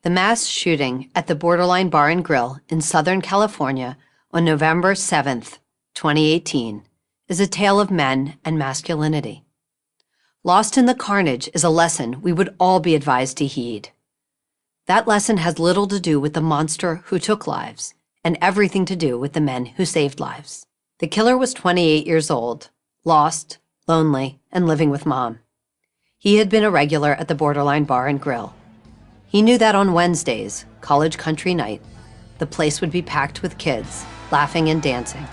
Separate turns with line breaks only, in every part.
The mass shooting at the Borderline Bar and Grill in Southern California on November 7th, 2018, is a tale of men and masculinity. Lost in the carnage is a lesson we would all be advised to heed. That lesson has little to do with the monster who took lives and everything to do with the men who saved lives. The killer was 28 years old, lost, lonely, and living with Mom. He had been a regular at the Borderline Bar and Grill. He knew that on Wednesdays, college country night, the place would be packed with kids, laughing and dancing.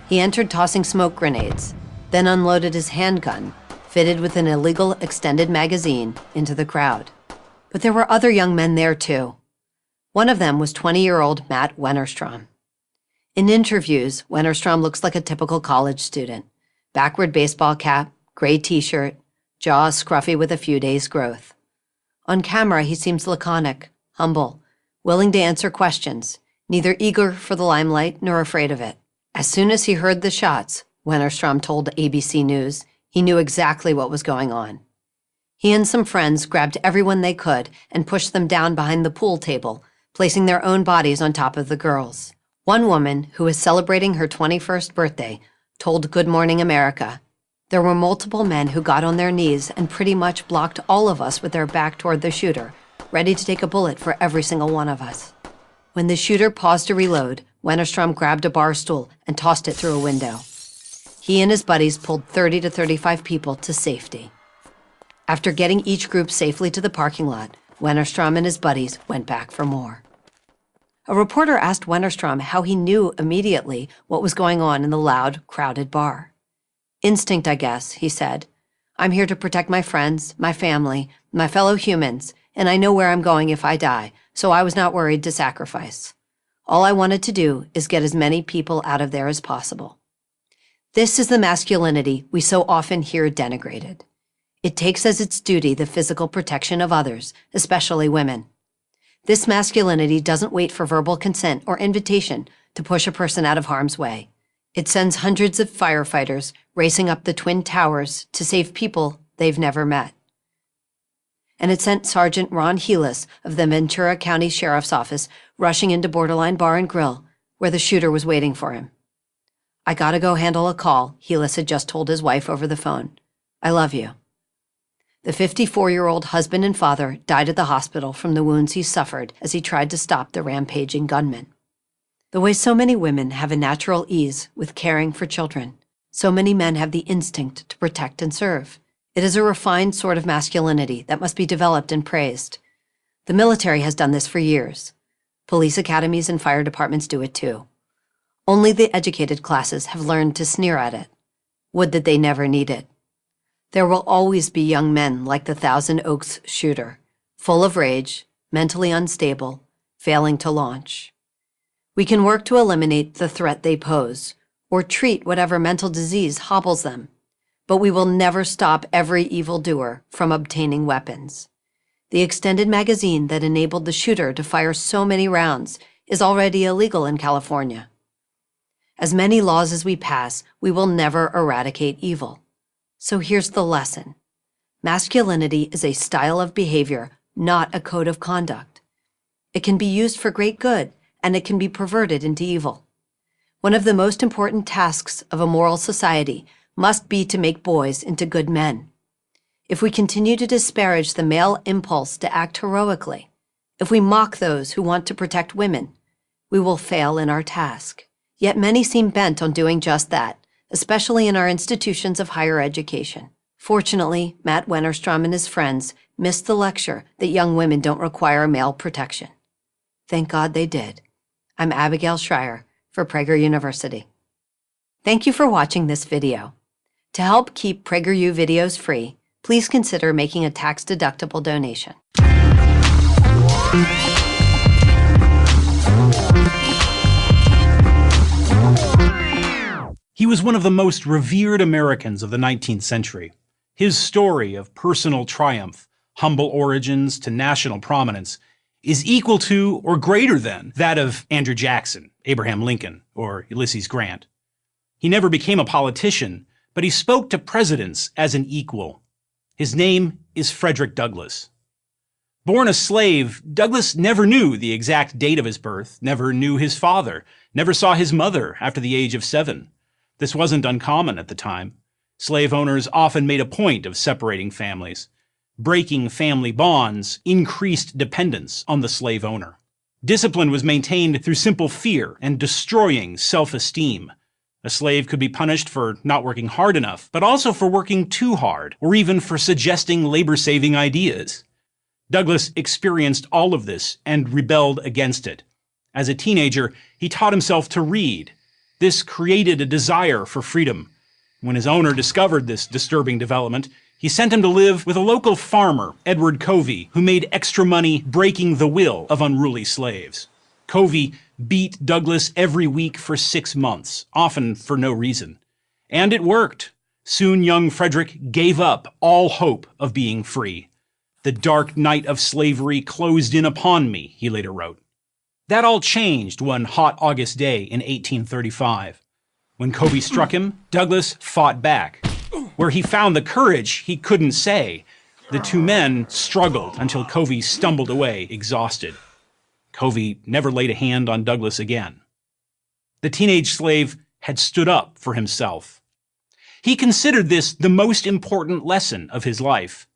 He entered tossing smoke grenades, then unloaded his handgun, fitted with an illegal extended magazine, into the crowd. But there were other young men there too. One of them was 20-year-old Matt Wennerstrom. In interviews, Wennerstrom looks like a typical college student. Backward baseball cap, gray t-shirt, jaw scruffy with a few days' growth. On camera, he seems laconic, humble, willing to answer questions, neither eager for the limelight nor afraid of it. As soon as he heard the shots, Wennerstrom told ABC News, he knew exactly what was going on. He and some friends grabbed everyone they could and pushed them down behind the pool table, placing their own bodies on top of the girls. One woman, who was celebrating her 21st birthday, told Good Morning America, "There were multiple men who got on their knees and pretty much blocked all of us with their back toward the shooter, ready to take a bullet for every single one of us." When the shooter paused to reload, Wennerstrom grabbed a bar stool and tossed it through a window. He and his buddies pulled 30 to 35 people to safety. After getting each group safely to the parking lot, Wennerstrom and his buddies went back for more. A reporter asked Wennerstrom how he knew immediately what was going on in the loud, crowded bar. "Instinct, I guess," he said. "I'm here to protect my friends, my family, my fellow humans, and I know where I'm going if I die, so I was not worried to sacrifice. All I wanted to do is get as many people out of there as possible." This is the masculinity we so often hear denigrated. It takes as its duty the physical protection of others, especially women. This masculinity doesn't wait for verbal consent or invitation to push a person out of harm's way. It sends hundreds of firefighters racing up the Twin Towers to save people they've never met. And it sent Sergeant Ron Heelis of the Ventura County Sheriff's Office rushing into Borderline Bar and Grill, where the shooter was waiting for him. "I gotta go handle a call," Heelis had just told his wife over the phone. "I love you." The 54-year-old husband and father died at the hospital from the wounds he suffered as he tried to stop the rampaging gunman. The way so many women have a natural ease with caring for children, so many men have the instinct to protect and serve. It is a refined sort of masculinity that must be developed and praised. The military has done this for years. Police academies and fire departments do it too. Only the educated classes have learned to sneer at it. Would that they never need it. There will always be young men like the Thousand Oaks shooter, full of rage, mentally unstable, failing to launch. We can work to eliminate the threat they pose, or treat whatever mental disease hobbles them, but we will never stop every evildoer from obtaining weapons. The extended magazine that enabled the shooter to fire so many rounds is already illegal in California. As many laws as we pass, we will never eradicate evil. So here's the lesson. Masculinity is a style of behavior, not a code of conduct. It can be used for great good, and it can be perverted into evil. One of the most important tasks of a moral society must be to make boys into good men. If we continue to disparage the male impulse to act heroically, if we mock those who want to protect women, we will fail in our task. Yet many seem bent on doing just that, especially in our institutions of higher education. Fortunately, Matt Wennerstrom and his friends missed the lecture that young women don't require male protection. Thank God they did. I'm Abigail Shrier for Prager University. Thank you for watching this video. To help keep PragerU videos free, please consider making a tax-deductible donation.
He was one of the most revered Americans of the 19th century. His story of personal triumph, humble origins to national prominence, is equal to or greater than that of Andrew Jackson, Abraham Lincoln, or Ulysses Grant. He never became a politician, but he spoke to presidents as an equal. His name is Frederick Douglass. Born a slave, Douglas never knew the exact date of his birth, never knew his father, never saw his mother after the age of 7. This wasn't uncommon at the time. Slave owners often made a point of separating families. Breaking family bonds increased dependence on the slave owner. Discipline was maintained through simple fear and destroying self-esteem. A slave could be punished for not working hard enough, but also for working too hard, or even for suggesting labor-saving ideas. Douglas experienced all of this and rebelled against it. As a teenager, he taught himself to read. This created a desire for freedom. When his owner discovered this disturbing development, he sent him to live with a local farmer, Edward Covey, who made extra money breaking the will of unruly slaves. Covey beat Douglas every week for 6 months, often for no reason. And it worked. Soon young Frederick gave up all hope of being free. "The dark night of slavery closed in upon me," he later wrote. That all changed one hot August day in 1835. When Covey struck him, Douglas fought back. Where he found the courage he couldn't say, the two men struggled until Covey stumbled away exhausted. Covey never laid a hand on Douglas again. The teenage slave had stood up for himself. He considered this the most important lesson of his life.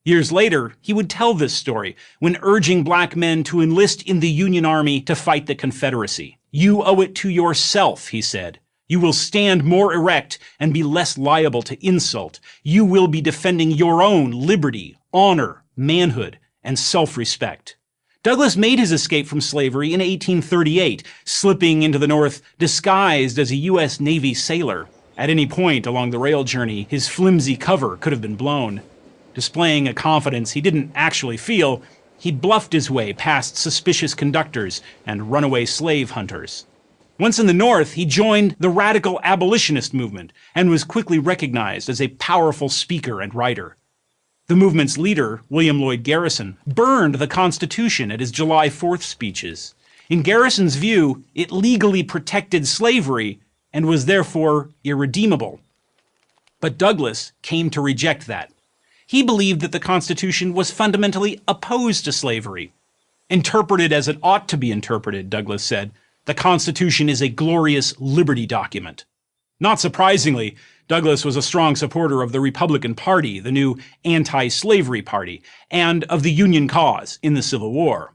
Years later, he would tell this story when urging black men to enlist in the Union Army to fight the Confederacy. "You owe it to yourself," he said. "You will stand more erect and be less liable to insult. You will be defending your own liberty, honor, manhood, and self-respect." Douglas made his escape from slavery in 1838, slipping into the North disguised as a U.S. Navy sailor. At any point along the rail journey, his flimsy cover could have been blown. Displaying a confidence he didn't actually feel, he bluffed his way past suspicious conductors and runaway slave hunters. Once in the North, he joined the radical abolitionist movement and was quickly recognized as a powerful speaker and writer. The movement's leader, William Lloyd Garrison, burned the Constitution at his July 4th speeches. In Garrison's view, it legally protected slavery and was therefore irredeemable. But Douglas came to reject that. He believed that the Constitution was fundamentally opposed to slavery. Interpreted as it ought to be interpreted, Douglas said, the Constitution is a glorious liberty document. Not surprisingly, Douglas was a strong supporter of the Republican Party, the new anti-slavery party, and of the Union cause in the Civil War.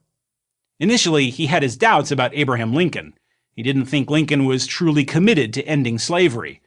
Initially, he had his doubts about Abraham Lincoln. He didn't think Lincoln was truly committed to ending slavery.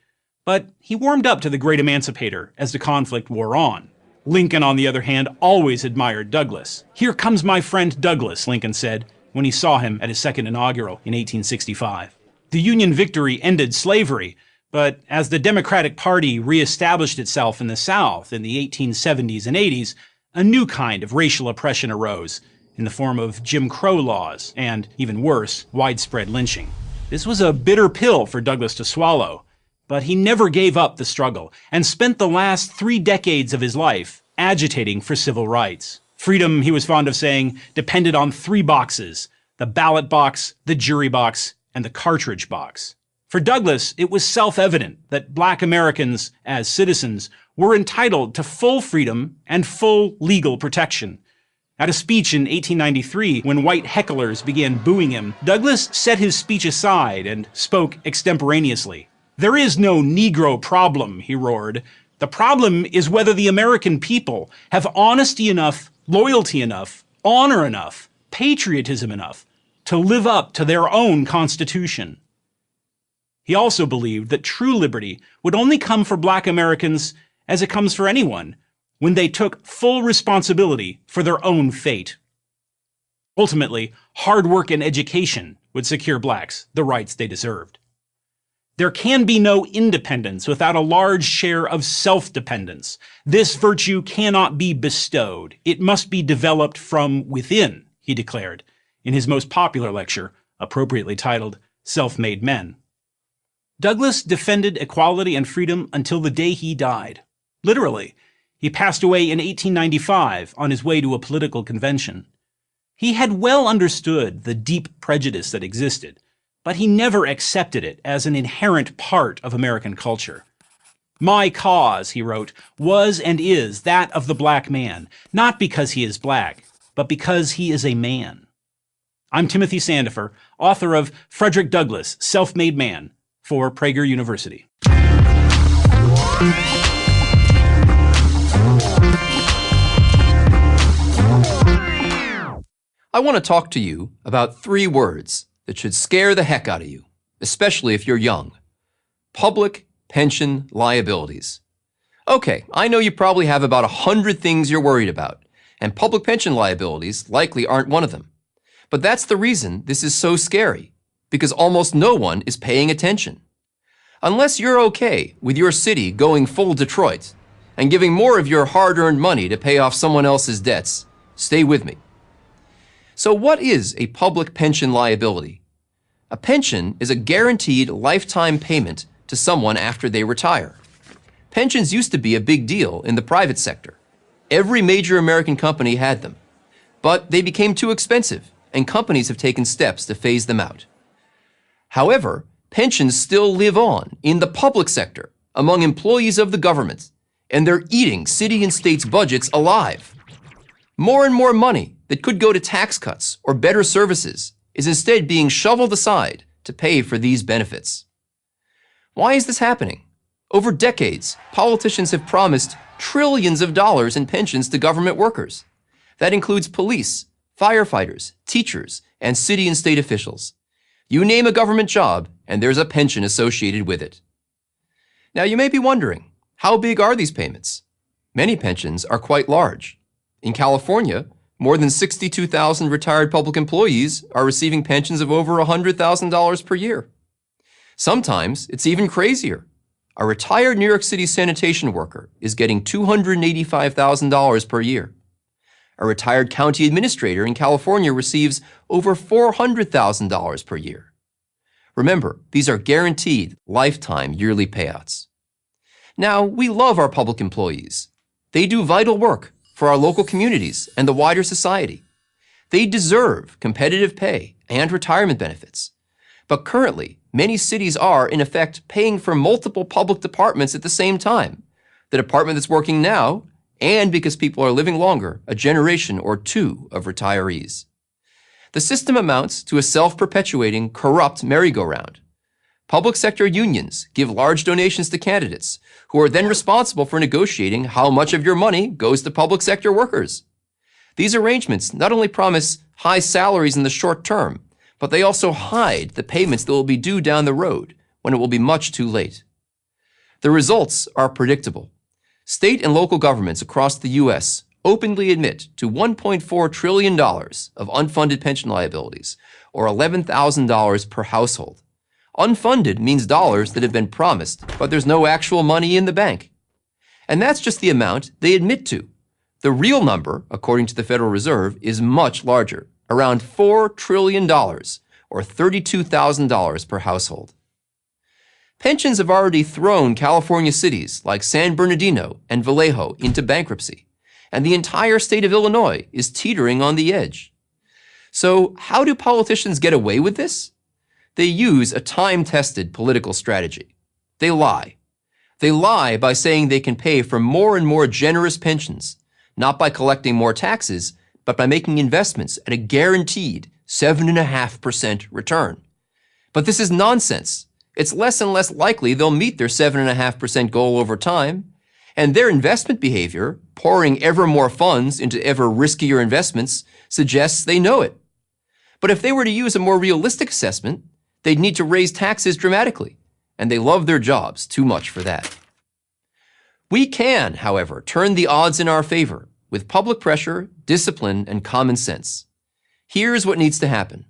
But he warmed up to the great emancipator as the conflict wore on. Lincoln, on the other hand, always admired Douglas. "Here comes my friend Douglas," Lincoln said when he saw him at his second inaugural in 1865. The Union victory ended slavery, but as the Democratic Party reestablished itself in the South in the 1870s and 80s, a new kind of racial oppression arose in the form of Jim Crow laws and, even worse, widespread lynching. This was a bitter pill for Douglas to swallow, but he never gave up the struggle and spent the last 3 decades of his life agitating for civil rights. Freedom, he was fond of saying, depended on 3 boxes: the ballot box, the jury box, and the cartridge box. For Douglas, it was self-evident that black Americans, as citizens, were entitled to full freedom and full legal protection. At a speech in 1893, when white hecklers began booing him, Douglas set his speech aside and spoke extemporaneously. "There is no Negro problem," he roared. "The problem is whether the American people have honesty enough, loyalty enough, honor enough, patriotism enough to live up to their own Constitution." He also believed that true liberty would only come for black Americans, as it comes for anyone, when they took full responsibility for their own fate. Ultimately, hard work and education would secure blacks the rights they deserved. There can be no independence without a large share of self-dependence. This virtue cannot be bestowed. It must be developed from within, he declared in his most popular lecture, appropriately titled Self-Made Men. Douglas defended equality and freedom until the day he died. Literally, he passed away in 1895 on his way to a political convention. He had well understood the deep prejudice that existed, but he never accepted it as an inherent part of American culture. "My cause," he wrote, "was and is that of the black man, not because he is black, but because he is a man. I'm Timothy Sandifer, author of Frederick Douglass, Self-Made Man, for Prager University.
I want to talk to you about 3 words that should scare the heck out of you, especially if you're young. Public pension liabilities. Okay, I know you probably have about 100 things you're worried about, and public pension liabilities likely aren't one of them. But that's the reason this is so scary, because almost no one is paying attention. Unless you're okay with your city going full Detroit and giving more of your hard-earned money to pay off someone else's debts, stay with me. So what is a public pension liability? A pension is a guaranteed lifetime payment to someone after they retire. Pensions used to be a big deal in the private sector. Every major American company had them. But they became too expensive, and companies have taken steps to phase them out. However, pensions still live on in the public sector among employees of the government, and they're eating city and states' budgets alive. More and more money that could go to tax cuts or better services is instead being shoveled aside to pay for these benefits. Why is this happening? Over decades, politicians have promised trillions of dollars in pensions to government workers. That includes police, firefighters, teachers, and city and state officials. You name a government job, and there's a pension associated with it. Now you may be wondering, how big are these payments? Many pensions are quite large. In California, more than 62,000 retired public employees are receiving pensions of over $100,000 per year. Sometimes it's even crazier. A retired New York City sanitation worker is getting $285,000 per year. A retired county administrator in California receives over $400,000 per year. Remember, these are guaranteed lifetime yearly payouts. Now, we love our public employees. They do vital work for our local communities and the wider society. They deserve competitive pay and retirement benefits. But currently, many cities are, in effect, paying for multiple public departments at the same time. The department that's working now, and because people are living longer, a generation or 2 of retirees. The system amounts to a self-perpetuating, corrupt merry-go-round. Public sector unions give large donations to candidates, who are then responsible for negotiating how much of your money goes to public sector workers. These arrangements not only promise high salaries in the short term, but they also hide the payments that will be due down the road when it will be much too late. The results are predictable. State and local governments across the U.S. openly admit to $1.4 trillion of unfunded pension liabilities, or $11,000 per household. Unfunded means dollars that have been promised, but there's no actual money in the bank. And that's just the amount they admit to. The real number, according to the Federal Reserve, is much larger, around $4 trillion, or $32,000 per household. Pensions have already thrown California cities like San Bernardino and Vallejo into bankruptcy, and the entire state of Illinois is teetering on the edge. So how do politicians get away with this? They use a time-tested political strategy. They lie. They lie by saying they can pay for more and more generous pensions, not by collecting more taxes, but by making investments at a guaranteed 7.5% return. But this is nonsense. It's less and less likely they'll meet their 7.5% goal over time, and their investment behavior, pouring ever more funds into ever riskier investments, suggests they know it. But if they were to use a more realistic assessment, they'd need to raise taxes dramatically, and they love their jobs too much for that. We can, however, turn the odds in our favor with public pressure, discipline, and common sense. Here's what needs to happen.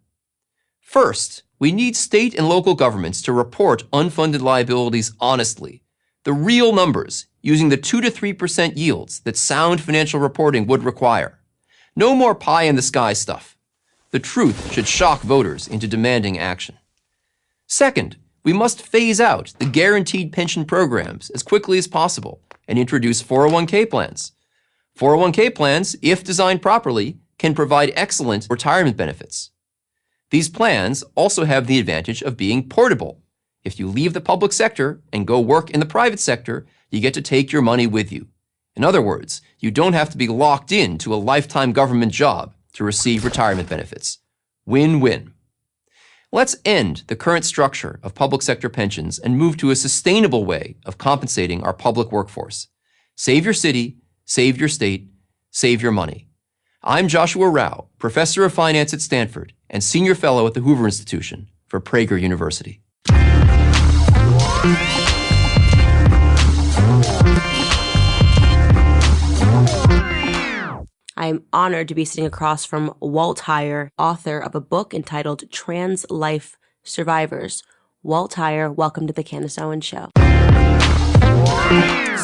First, we need state and local governments to report unfunded liabilities honestly, the real numbers, using the 2 to 3% yields that sound financial reporting would require. No more pie-in-the-sky stuff. The truth should shock voters into demanding action. Second, we must phase out the guaranteed pension programs as quickly as possible and introduce 401k plans. 401k plans, if designed properly, can provide excellent retirement benefits. These plans also have the advantage of being portable. If you leave the public sector and go work in the private sector, you get to take your money with you. In other words, you don't have to be locked into a lifetime government job to receive retirement benefits. Win-win. Let's end the current structure of public sector pensions and move to a sustainable way of compensating our public workforce. Save your city, save your state, save your money. I'm Joshua Rao, professor of finance at Stanford and senior fellow at the Hoover Institution for Prager University.
I'm honored to be sitting across from Walt, author of a book entitled Trans Life Survivors. Walt, welcome to the Candace Owens Show.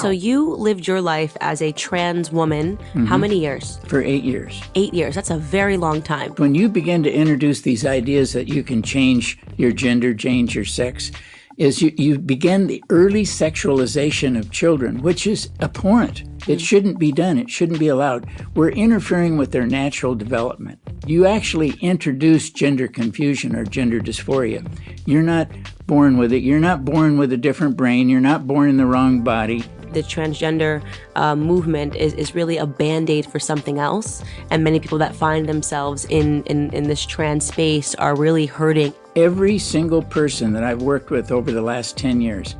So you lived your life as a trans woman. How many years?
For 8 years.
8 years. That's a very long time.
When you begin to introduce these ideas that you can change your gender, change your sex, is you begin the early sexualization of children, which is abhorrent. It shouldn't be done. It shouldn't be allowed. We're interfering with their natural development. You actually introduce gender confusion or gender dysphoria. You're not born with it. You're not born with a different brain. You're not born in the wrong body.
The transgender movement is really a Band-Aid for something else. And many people that find themselves in this trans space are really hurting.
Every single person that I've worked with over the last 10 years,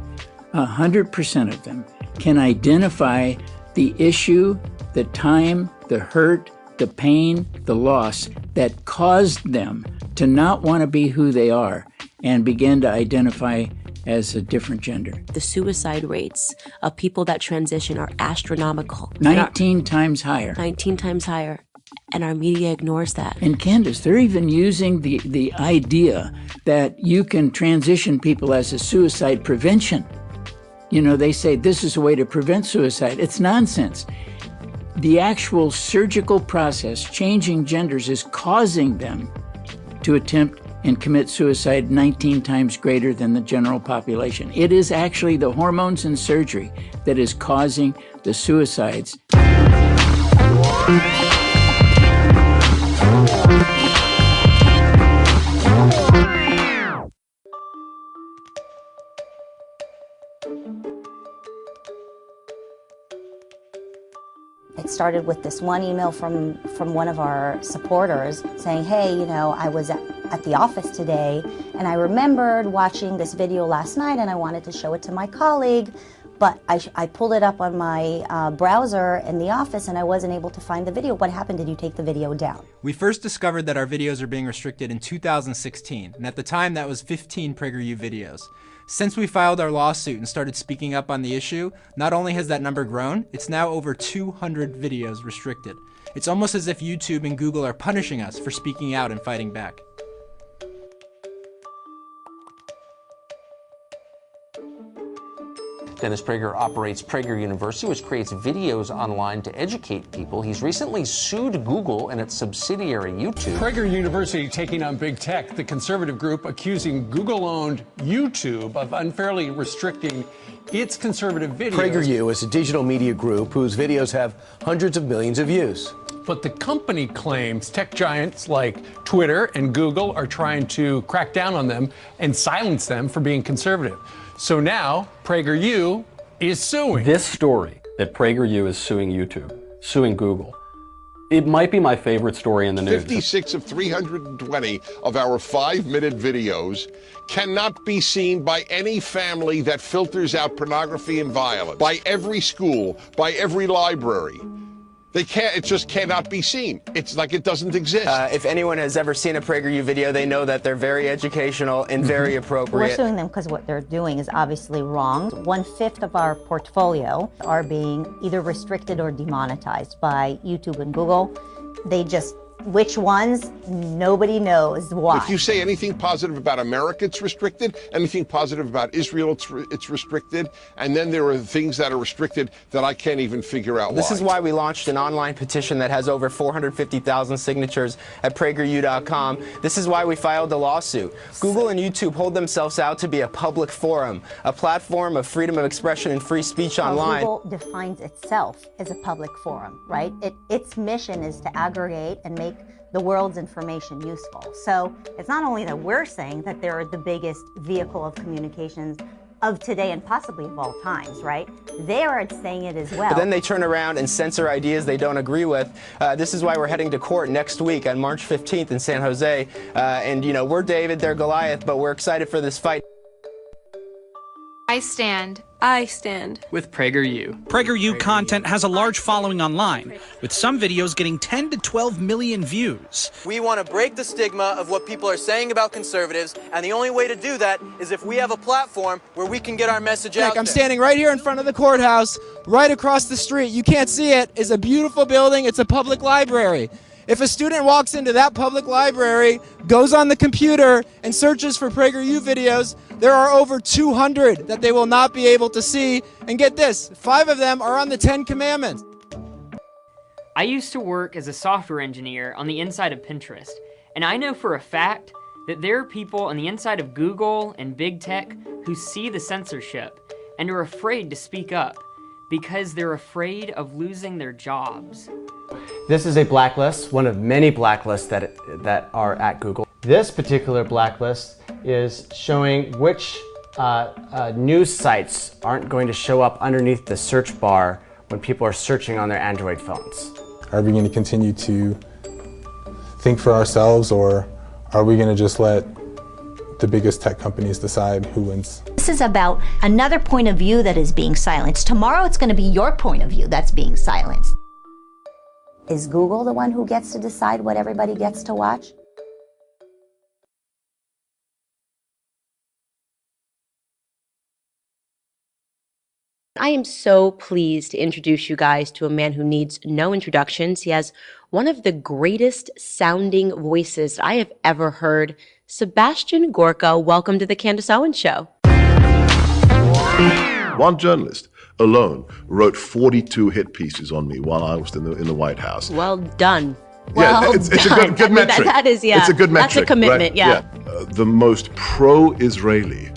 100% of them can identify the issue, the time, the hurt, the pain, the loss that caused them to not want to be who they are and begin to identify as a different gender.
The suicide rates of people that transition are astronomical.
19 times higher.
19 times higher. And our media ignores that.
And Candace, they're even using the idea that you can transition people as a suicide prevention. You know, they say this is a way to prevent suicide. It's nonsense. The actual surgical process, changing genders, is causing them to attempt and commit suicide 19 times greater than the general population. It is actually the hormones and surgery that is causing the suicides.
It started with this one email from one of our supporters saying, hey, you know, I was at the office today and I remembered watching this video last night and I wanted to show it to my colleague, but I pulled it up on my browser in the office and I wasn't able to find the video. What happened? Did you take the video down?
We first discovered that our videos are being restricted in 2016, and at the time that was 15 PragerU videos. Since we filed our lawsuit and started speaking up on the issue, not only has that number grown, it's now over 200 videos restricted. It's almost as if YouTube and Google are punishing us for speaking out and fighting back.
Dennis Prager operates Prager University, which creates videos online to educate people. He's recently sued Google and its subsidiary YouTube.
Prager University taking on big tech, the conservative group accusing Google-owned YouTube of unfairly restricting its conservative videos.
PragerU is a digital media group whose videos have hundreds of millions of views.
But the company claims tech giants like Twitter and Google are trying to crack down on them and silence them for being conservative. So now, PragerU is suing.
This story that PragerU is suing YouTube, suing Google, it might be my favorite story in the news.
56 of 320 of our 5-minute videos cannot be seen by any family that filters out pornography and violence, by every school, by every library. They can't, it just cannot be seen. It's like it doesn't exist.
If anyone has ever seen a PragerU video, they know that they're very educational and very appropriate.
We're suing them because what they're doing is obviously wrong. 1/5 of our portfolio are being either restricted or demonetized by YouTube and Google. They just, which ones, nobody knows why.
If you say anything positive about America, it's restricted. Anything positive about Israel, it's restricted. And then there are things that are restricted that I can't even figure out why.
This is why we launched an online petition that has over 450,000 signatures at PragerU.com. This is why we filed a lawsuit. Google and YouTube hold themselves out to be a public forum, a platform of freedom of expression and free speech online.
Google defines itself as a public forum, right? Its mission is to aggregate and make the world's information useful. So it's not only that we're saying that they're the biggest vehicle of communications of today and possibly of all times, right? they are saying it as well.
But then they turn around and censor ideas they don't agree with. This is why we're heading to court next week on March 15th in San Jose. And, you know, we're David, they're Goliath, but we're excited for this fight.
I stand. I stand.
With PragerU.
PragerU content has a large following online, with some videos getting 10 to 12 million views.
We want to break the stigma of what people are saying about conservatives, and the only way to do that is if we have a platform where we can get our message out there.
I'm standing right here in front of the courthouse, right across the street. You can't see it. It's a beautiful building. It's a public library. If a student walks into that public library, goes on the computer, and searches for PragerU videos, there are over 200 that they will not be able to see. And get this, 5 of them are on the 10 Commandments.
I used to work as a software engineer on the inside of Pinterest, and I know for a fact that there are people on the inside of Google and big tech who see the censorship and are afraid to speak up because they're afraid of losing their jobs.
This is a blacklist, one of many blacklists that are at Google. This particular blacklist is showing which news sites aren't going to show up underneath the search bar when people are searching on their Android phones.
Are we going to continue to think for ourselves, or are we going to just let the biggest tech companies decide who wins?
This is about another point of view that is being silenced. Tomorrow it's going to be your point of view that's being silenced. Is Google the one who gets to decide what everybody gets to watch?
I am so pleased to introduce you guys to a man who needs no introductions. He has one of the greatest sounding voices I have ever heard. Sebastian Gorka, welcome to the Candace Owens Show.
One journalist alone wrote 42 hit pieces on me while I was in the White House.
Well done.
Yeah,
well
it's
done.
a good metric.
That is, yeah.
It's a good metric.
That's a commitment,
right?
yeah.
The most pro-Israeli,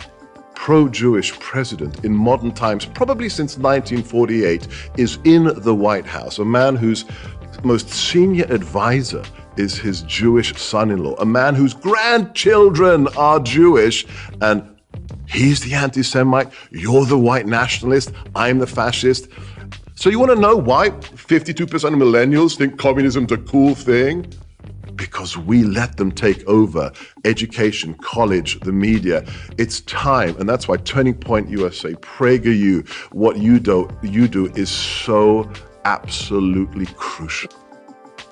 pro-Jewish president in modern times, probably since 1948, is in the White House. A man whose most senior advisor is his Jewish son-in-law. A man whose grandchildren are Jewish, and he's the anti-Semite, you're the white nationalist, I'm the fascist. So you want to know why 52% of millennials think communism's a cool thing? Because we let them take over education, college, the media. It's time, and that's why Turning Point USA, PragerU, what you do is so absolutely crucial.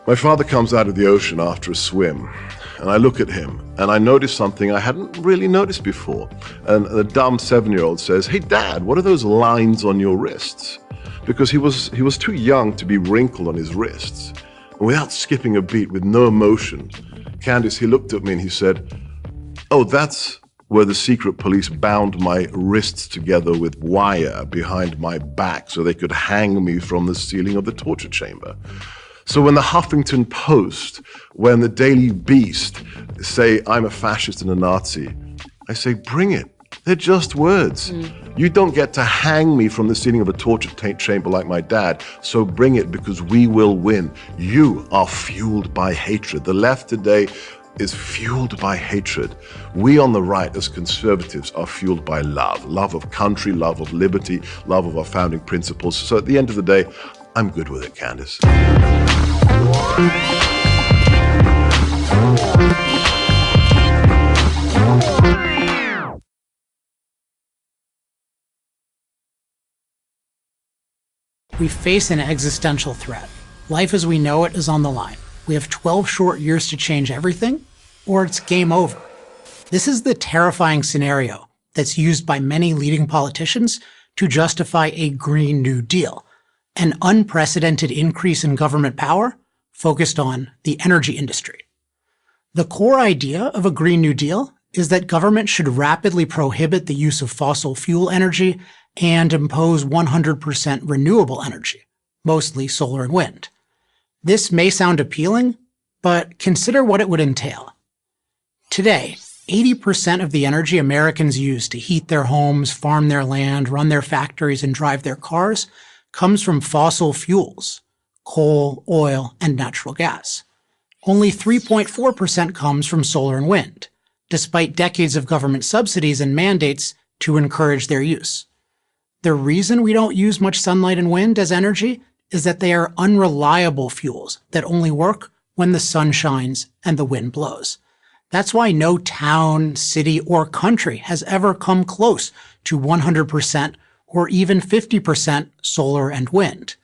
My father comes out of the ocean after a swim, and I look at him, and I notice something I hadn't really noticed before. And the dumb 7-year-old says, "Hey, Dad, what are those lines on your wrists?" Because he was too young to be wrinkled on his wrists. And without skipping a beat, with no emotion, Candace, he looked at me and he said, "Oh, that's where the secret police bound my wrists together with wire behind my back so they could hang me from the ceiling of the torture chamber." So when the Huffington Post, when the Daily Beast say I'm a fascist and a Nazi, I say, bring it. They're just words. You don't get to hang me from the ceiling of a torture chamber like my dad, so bring it, because we will win. You are fueled by hatred. The left today is fueled by hatred. We on the right as conservatives are fueled by love. Love of country, love of liberty, love of our founding principles. So at the end of the day, I'm good with it, Candace.
We face an existential threat. Life as we know it is on the line. We have 12 short years to change everything, or it's game over. This is the terrifying scenario that's used by many leading politicians to justify a Green New Deal, an unprecedented increase in government power focused on the energy industry. The core idea of a Green New Deal is that government should rapidly prohibit the use of fossil fuel energy and impose 100% renewable energy, mostly solar and wind. This may sound appealing, but consider what it would entail. Today, 80% of the energy Americans use to heat their homes, farm their land, run their factories, and drive their cars comes from fossil fuels, coal, oil, and natural gas. Only 3.4% comes from solar and wind, despite decades of government subsidies and mandates to encourage their use. The reason we don't use much sunlight and wind as energy is that they are unreliable fuels that only work when the sun shines and the wind blows. That's why no town, city, or country has ever come close to 100% or even 50% solar and wind.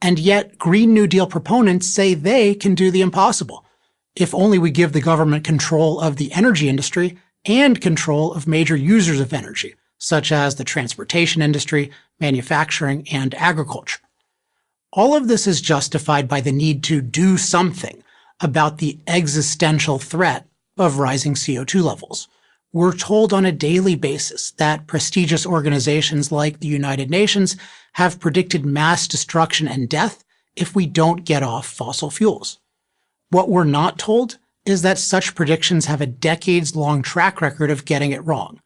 And yet, Green New Deal proponents say they can do the impossible, if only we give the government control of the energy industry and control of major users of energy, such as the transportation industry, manufacturing, and agriculture. All of this is justified by the need to do something about the existential threat of rising CO2 levels. We're told on a daily basis that prestigious organizations like the United Nations have predicted mass destruction and death if we don't get off fossil fuels. What we're not told is that such predictions have a decades-long track record of getting it wrong.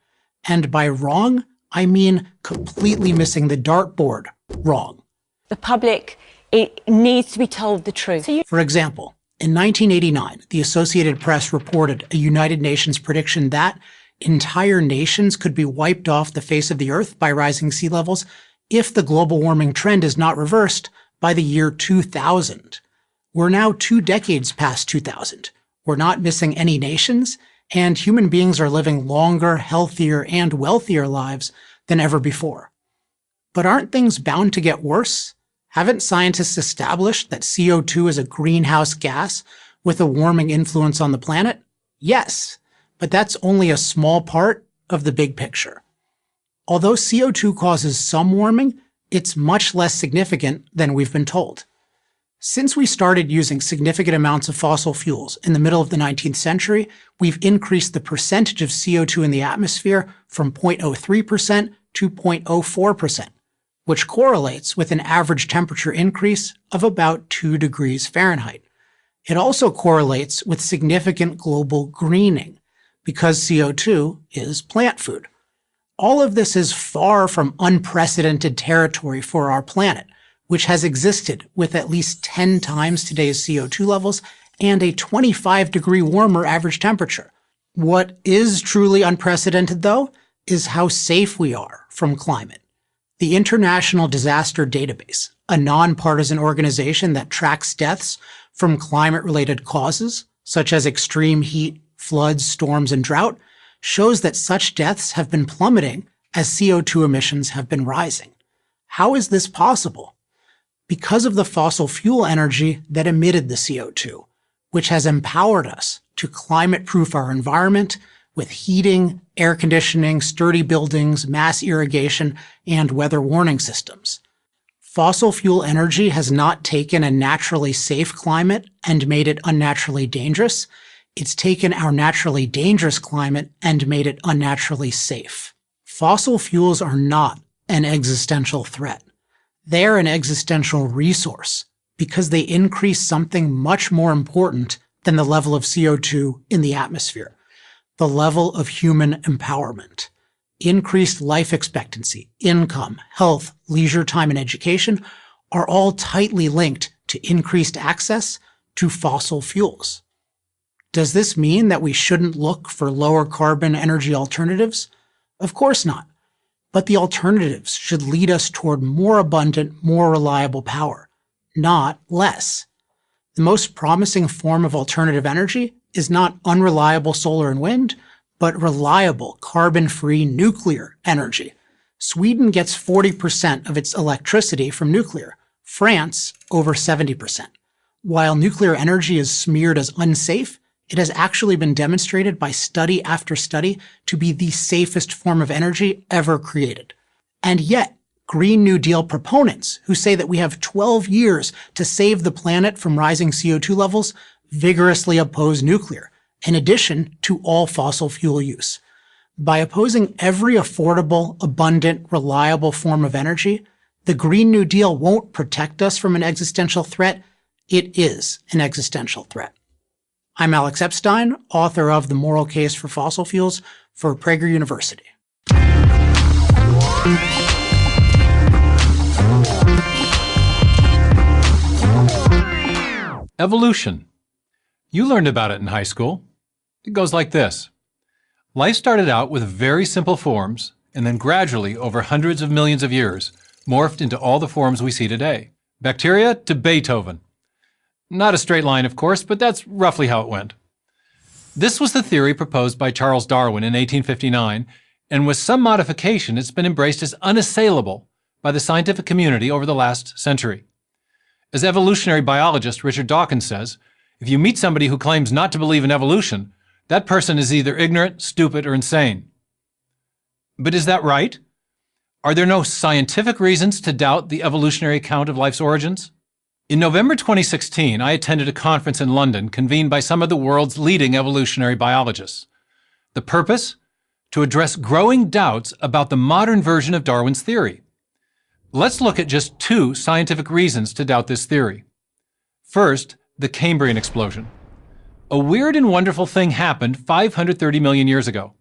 And by wrong, I mean completely missing the dartboard wrong.
The public, it needs to be told the truth.
For example, in 1989, the Associated Press reported a United Nations prediction that entire nations could be wiped off the face of the Earth by rising sea levels if the global warming trend is not reversed by the year 2000. We're now 2 decades past 2000. We're not missing any nations, and human beings are living longer, healthier, and wealthier lives than ever before. But aren't things bound to get worse? Haven't scientists established that CO2 is a greenhouse gas with a warming influence on the planet? Yes, but that's only a small part of the big picture. Although CO2 causes some warming, it's much less significant than we've been told. Since we started using significant amounts of fossil fuels in the middle of the 19th century, we've increased the percentage of CO2 in the atmosphere from 0.03% to 0.04%, which correlates with an average temperature increase of about 2 degrees Fahrenheit. It also correlates with significant global greening, because CO2 is plant food. All of this is far from unprecedented territory for our planet, which has existed with at least 10 times today's CO2 levels and a 25-degree warmer average temperature. What is truly unprecedented, though, is how safe we are from climate. The International Disaster Database, a nonpartisan organization that tracks deaths from climate-related causes, such as extreme heat, floods, storms, and drought, shows that such deaths have been plummeting as CO2 emissions have been rising. How is this possible? Because of the fossil fuel energy that emitted the CO2, which has empowered us to climate-proof our environment with heating, air conditioning, sturdy buildings, mass irrigation, and weather warning systems. Fossil fuel energy has not taken a naturally safe climate and made it unnaturally dangerous. It's taken our naturally dangerous climate and made it unnaturally safe. Fossil fuels are not an existential threat. They're an existential resource because they increase something much more important than the level of CO2 in the atmosphere, the level of human empowerment. Increased life expectancy, income, health, leisure time, and education are all tightly linked to increased access to fossil fuels. Does this mean that we shouldn't look for lower carbon energy alternatives? Of course not. But the alternatives should lead us toward more abundant, more reliable power, not less. The most promising form of alternative energy is not unreliable solar and wind, but reliable, carbon-free nuclear energy. Sweden gets 40% of its electricity from nuclear, France over 70%. While nuclear energy is smeared as unsafe, it has actually been demonstrated by study after study to be the safest form of energy ever created. And yet, Green New Deal proponents who say that we have 12 years to save the planet from rising CO2 levels vigorously oppose nuclear, in addition to all fossil fuel use. By opposing every affordable, abundant, reliable form of energy, the Green New Deal won't protect us from an existential threat. It is an existential threat. I'm Alex Epstein, author of The Moral Case for Fossil Fuels for Prager University.
Evolution. You learned about it in high school. It goes like this. Life started out with very simple forms and then gradually, over hundreds of millions of years, morphed into all the forms we see today. Bacteria to Beethoven. Not a straight line, of course, but that's roughly how it went. This was the theory proposed by Charles Darwin in 1859, and with some modification, it's been embraced as unassailable by the scientific community over the last century. As evolutionary biologist Richard Dawkins says, if you meet somebody who claims not to believe in evolution, that person is either ignorant, stupid, or insane. But is that right? Are there no scientific reasons to doubt the evolutionary account of life's origins? In November 2016, I attended a conference in London convened by some of the world's leading evolutionary biologists. The purpose? To address growing doubts about the modern version of Darwin's theory. Let's look at just two scientific reasons to doubt this theory. First, the Cambrian explosion. A weird and wonderful thing happened 530 million years ago.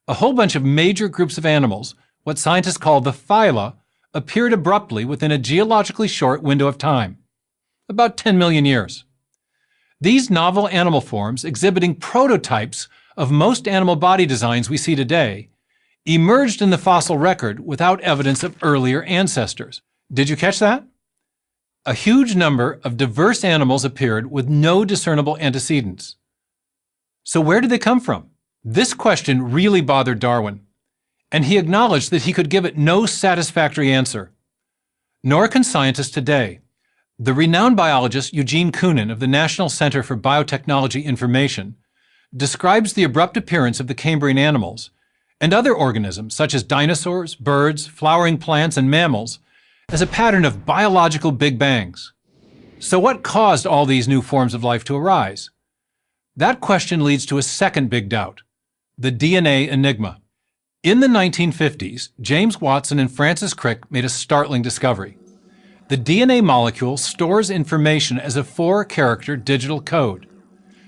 A whole bunch of major groups of animals, what scientists call the phyla, appeared abruptly within a geologically short window of time, about 10 million years. These novel animal forms, exhibiting prototypes of most animal body designs we see today, emerged in the fossil record without evidence of earlier ancestors. Did you catch that? A huge number of diverse animals appeared with no discernible antecedents. So where did they come from? This question really bothered Darwin, and he acknowledged that he could give it no satisfactory answer. Nor can scientists today. The renowned biologist Eugene Koonin of the National Center for Biotechnology Information describes the abrupt appearance of the Cambrian animals and other organisms such as dinosaurs, birds, flowering plants, and mammals as a pattern of biological big bangs. So what caused all these new forms of life to arise? That question leads to a second big doubt, the DNA enigma. In the 1950s, James Watson and Francis Crick made a startling discovery. The DNA molecule stores information as a 4-character digital code.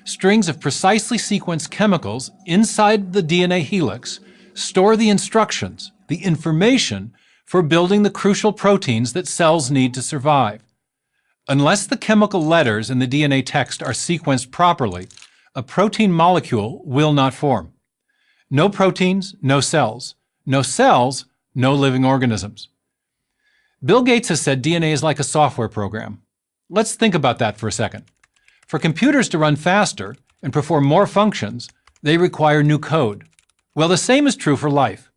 Strings of precisely sequenced chemicals inside the DNA helix store the instructions, the information, for building the crucial proteins that cells need to survive. Unless the chemical letters in the DNA text are sequenced properly, a protein molecule will not form. No proteins, no cells. No cells, no living organisms. Bill Gates has said DNA is like a software program. Let's think about that for a second. For computers to run faster and perform more functions, they require new code. Well, the same is true for life.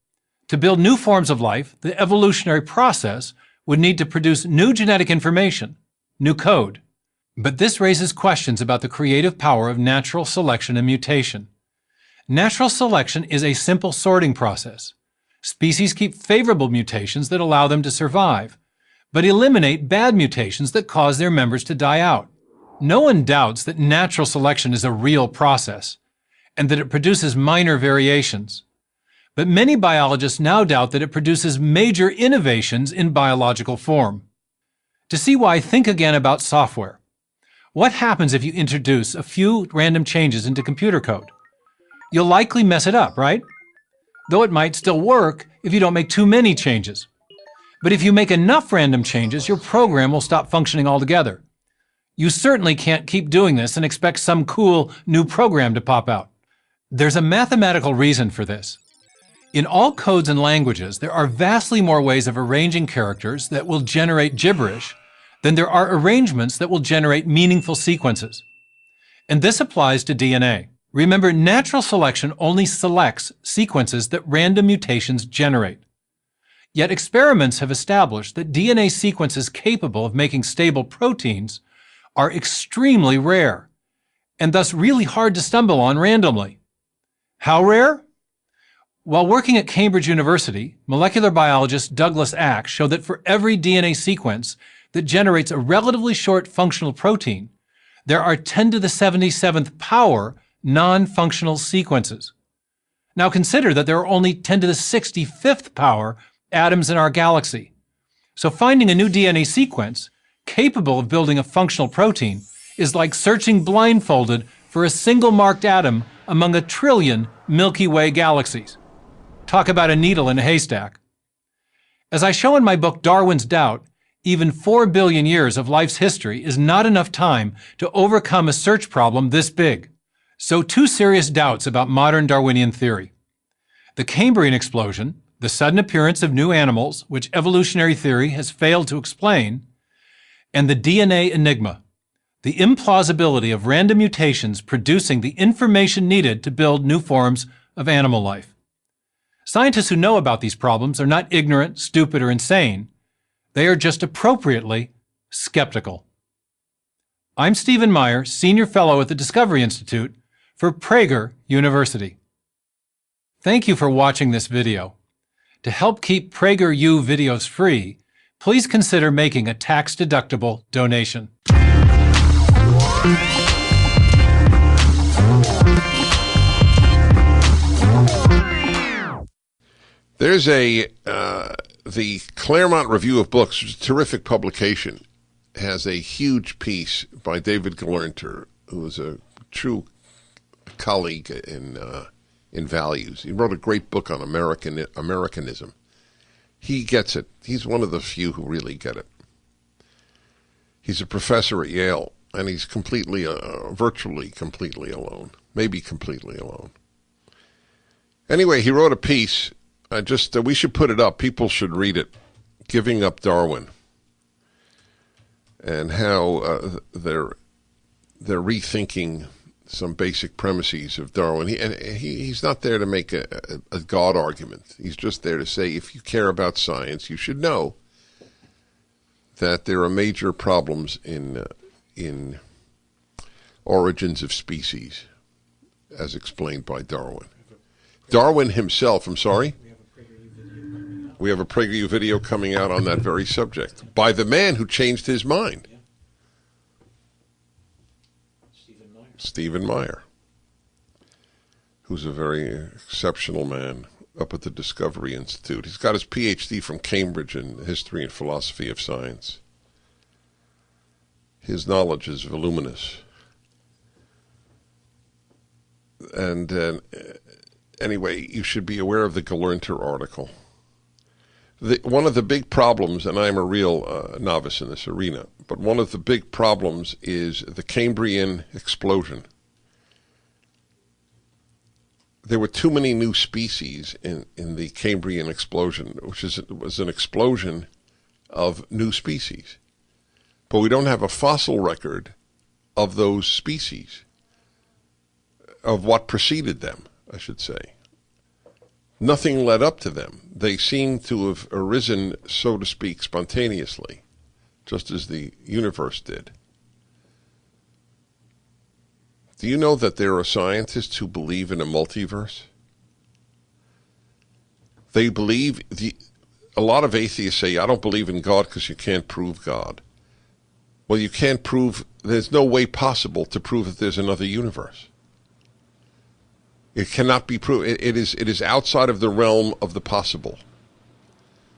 To build new forms of life, the evolutionary process would need to produce new genetic information, new code. But this raises questions about the creative power of natural selection and mutation. Natural selection is a simple sorting process. Species keep favorable mutations that allow them to survive, but eliminate bad mutations that cause their members to die out. No one doubts that natural selection is a real process, and that it produces minor variations. But many biologists now doubt that it produces major innovations in biological form. To see why, think again about software. What happens if you introduce a few random changes into computer code? You'll likely mess it up, right? Though it might still work if you don't make too many changes. But if you make enough random changes, your program will stop functioning altogether. You certainly can't keep doing this and expect some cool new program to pop out. There's a mathematical reason for this. In all codes and languages, there are vastly more ways of arranging characters that will generate gibberish than there are arrangements that will generate meaningful sequences. And this applies to DNA. Remember, natural selection only selects sequences that random mutations generate. Yet experiments have established that DNA sequences capable of making stable proteins are extremely rare, and thus really hard to stumble on randomly. How rare? While working at Cambridge University, molecular biologist Douglas Axe showed that for every DNA sequence that generates a relatively short functional protein, there are 10 to the 77th power non-functional sequences. Now consider that there are only 10 to the 65th power atoms in our galaxy. So finding a new DNA sequence capable of building a functional protein is like searching blindfolded for a single marked atom among a trillion Milky Way galaxies. Talk about a needle in a haystack. As I show in my book Darwin's Doubt, even 4 billion years of life's history is not enough time to overcome a search problem this big. So 2 serious doubts about modern Darwinian theory. The Cambrian explosion, the sudden appearance of new animals, which evolutionary theory has failed to explain, and the DNA enigma, the implausibility of random mutations producing the information needed to build new forms of animal life. Scientists who know about these problems are not ignorant, stupid, or insane. They are just appropriately skeptical. I'm Stephen Meyer, Senior Fellow at the Discovery Institute for Prager University. Thank you for watching this video. To help keep PragerU videos free, please consider making a tax-deductible donation.
There's the Claremont Review of Books, which is a terrific publication, has a huge piece by David Gelernter, who is a true colleague in values. He wrote a great book on Americanism. He gets it. He's one of the few who really get it. He's a professor at Yale, and he's virtually completely alone, maybe completely alone. Anyway, he wrote a piece. We should put it up. People should read it. Giving Up Darwin, and how they're rethinking some basic premises of Darwin. He's not there to make a God argument. He's just there to say, if you care about science, you should know that there are major problems in origins of species, as explained by Darwin. Darwin himself, I'm sorry? We have a PragerU video coming out on that very subject by the man who changed his mind. Stephen Meyer, who's a very exceptional man up at the Discovery Institute. He's got his PhD from Cambridge in history and philosophy of science. His knowledge is voluminous. And anyway, you should be aware of the Gelernter article. One of the big problems, and I'm a real novice in this arena, but one of the big problems is the Cambrian explosion. There were too many new species in the Cambrian explosion, which was an explosion of new species. But we don't have a fossil record of those species, of what preceded them, I should say. Nothing led up to them. They seem to have arisen, so to speak, spontaneously, just as the universe did. Do you know that there are scientists who believe in a multiverse? They believe, a lot of atheists say, I don't believe in God because you can't prove God. Well, you can't prove, there's no way possible to prove that there's another universe. It cannot be proved. It is outside of the realm of the possible.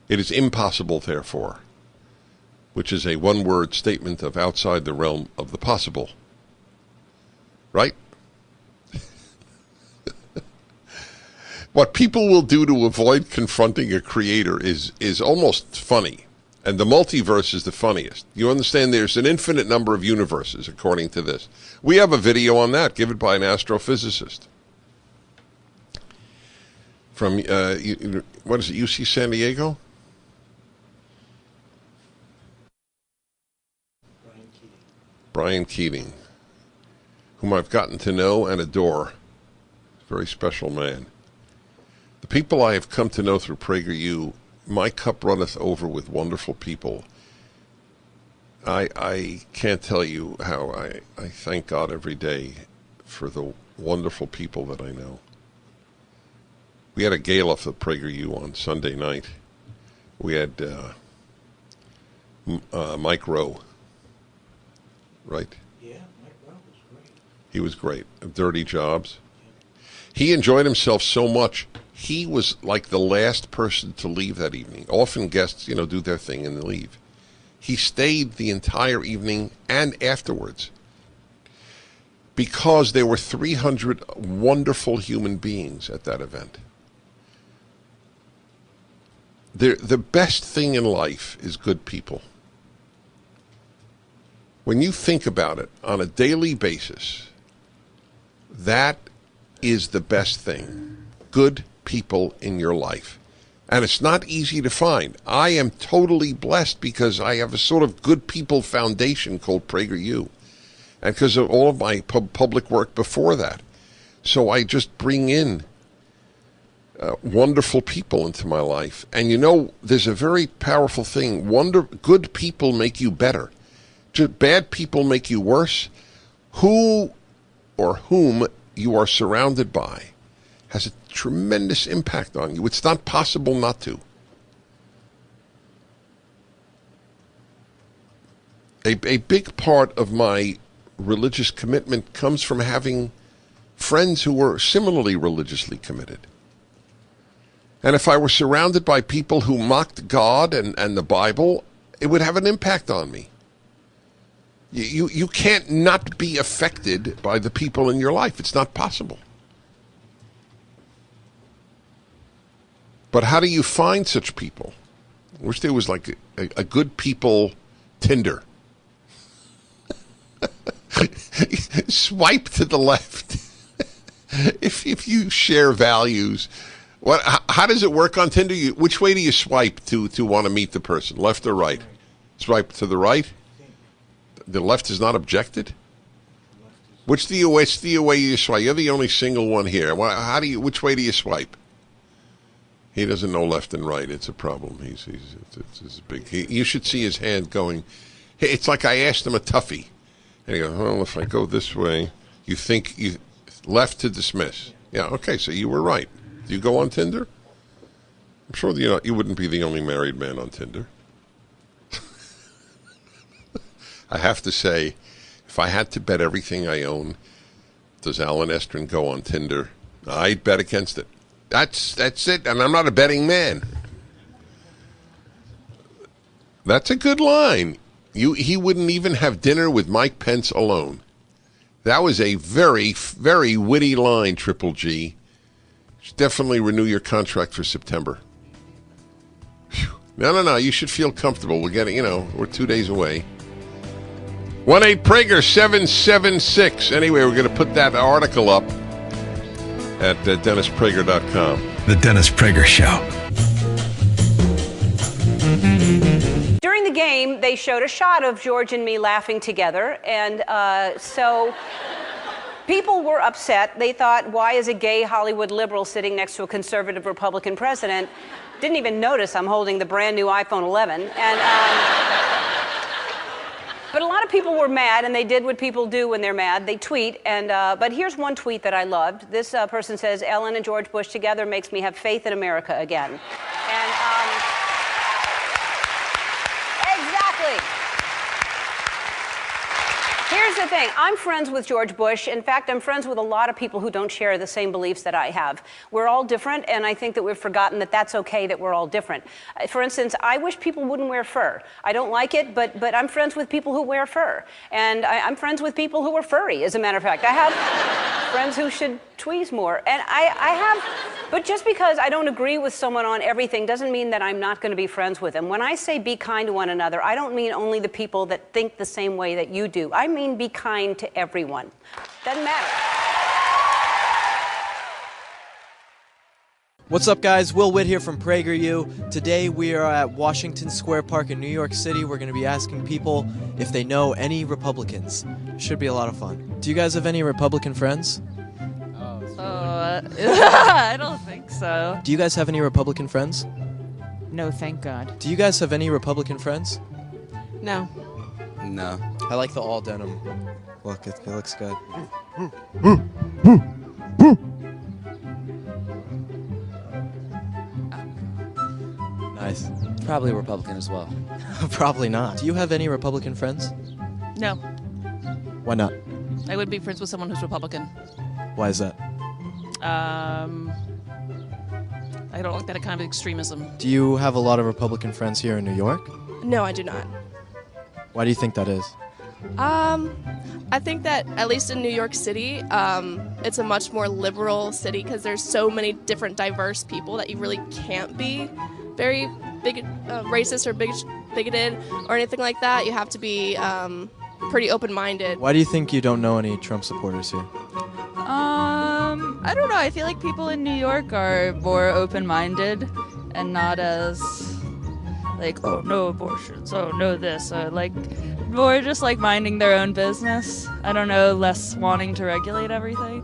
It is impossible, therefore, which is a one-word statement of outside the realm of the possible. Right? What people will do to avoid confronting a creator is almost funny. And the multiverse is the funniest. You understand there's an infinite number of universes, according to this. We have a video on that, given by an astrophysicist. From, what is it, UC San Diego? Brian Keating, whom I've gotten to know and adore. Very special man. The people I have come to know through PragerU, my cup runneth over with wonderful people. I can't tell you how I thank God every day for the wonderful people that I know. We had a gala for PragerU on Sunday night. We had Mike Rowe, right?
Yeah, Mike Rowe was great.
He was great. Dirty Jobs. He enjoyed himself so much, he was like the last person to leave that evening. Often guests, do their thing and leave. He stayed the entire evening and afterwards because there were 300 wonderful human beings at that event. The best thing in life is good people. When you think about it on a daily basis, that is the best thing. Good people in your life. And it's not easy to find. I am totally blessed because I have a sort of good people foundation called PragerU. And because of all of my public work before that. So I just bring in wonderful people into my life. And you know, there's a very powerful thing. Good people make you better. Just bad people make you worse. Who or whom you are surrounded by has a tremendous impact on you. It's not possible not to. A big part of my religious commitment comes from having friends who were similarly religiously committed. And if I were surrounded by people who mocked God and the Bible, it would have an impact on me. You can't not be affected by the people in your life. It's not possible. But how do you find such people? I wish there was like a good people Tinder. Swipe to the left. If you share values. How does it work on Tinder? Which way do you swipe to want to meet the person? Left or right? Swipe to the right? The left is not objected? Which the way you swipe? You're the only single one here. Which way do you swipe? He doesn't know left and right. It's a problem. It's big. You should see his hand going. It's like I asked him a toughie. And he goes, well, if I go this way, you think you left to dismiss. Yeah, okay, so you were right. Do you go on Tinder? I'm sure you wouldn't be the only married man on Tinder. I have to say, if I had to bet everything I own, does Alan Estrin go on Tinder? I'd bet against it. That's it, and I'm not a betting man. That's a good line. He wouldn't even have dinner with Mike Pence alone. That was a very, very witty line, Triple G. You should definitely renew your contract for September. Whew. No. You should feel comfortable. We're getting, we're 2 days away. 1-8-PRAGER-776. Anyway, we're going to put that article up at DennisPrager.com.
The Dennis Prager Show.
During the game, they showed a shot of George and me laughing together, and so people were upset. They thought, why is a gay Hollywood liberal sitting next to a conservative Republican president? Didn't even notice I'm holding the brand new iPhone 11. But a lot of people were mad, and they did what people do when they're mad. They tweet, but here's one tweet that I loved. This person says, Ellen and George Bush together makes me have faith in America again. And exactly. Here's the thing. I'm friends with George Bush. In fact, I'm friends with a lot of people who don't share the same beliefs that I have. We're all different, and I think that we've forgotten that that's okay that we're all different. For instance, I wish people wouldn't wear fur. I don't like it, but I'm friends with people who wear fur. And I'm friends with people who are furry, as a matter of fact. I have friends who should tweeze more. And but just because I don't agree with someone on everything doesn't mean that I'm not going to be friends with them. When I say be kind to one another, I don't mean only the people that think the same way that you do. I mean be kind to everyone. Doesn't matter.
What's up, guys? Will Witt here from PragerU. Today we are at Washington Square Park in New York City. We're going to be asking people if they know any Republicans. Should be a lot of fun. Do you guys have any Republican friends?
I don't think so.
Do you guys have any Republican friends?
No, thank God.
Do you guys have any Republican friends?
No.
No. I like the all denim look. It looks good. Nice.
Probably Republican as well.
Probably not. Do you have any Republican friends?
No.
Why not?
I would be friends with someone who's Republican.
Why is that?
I don't like that kind of extremism.
Do you have a lot of Republican friends here in New York?
No, I do not.
Why do you think that is?
I think that at least in New York City, it's a much more liberal city because there's so many different diverse people that you really can't be very racist or bigoted or anything like that. You have to be pretty open-minded.
Why do you think you don't know any Trump supporters here?
I don't know. I feel like people in New York are more open-minded
and not as like, oh no abortions, oh no this, like more just like minding their own business. I don't know, less wanting to regulate everything,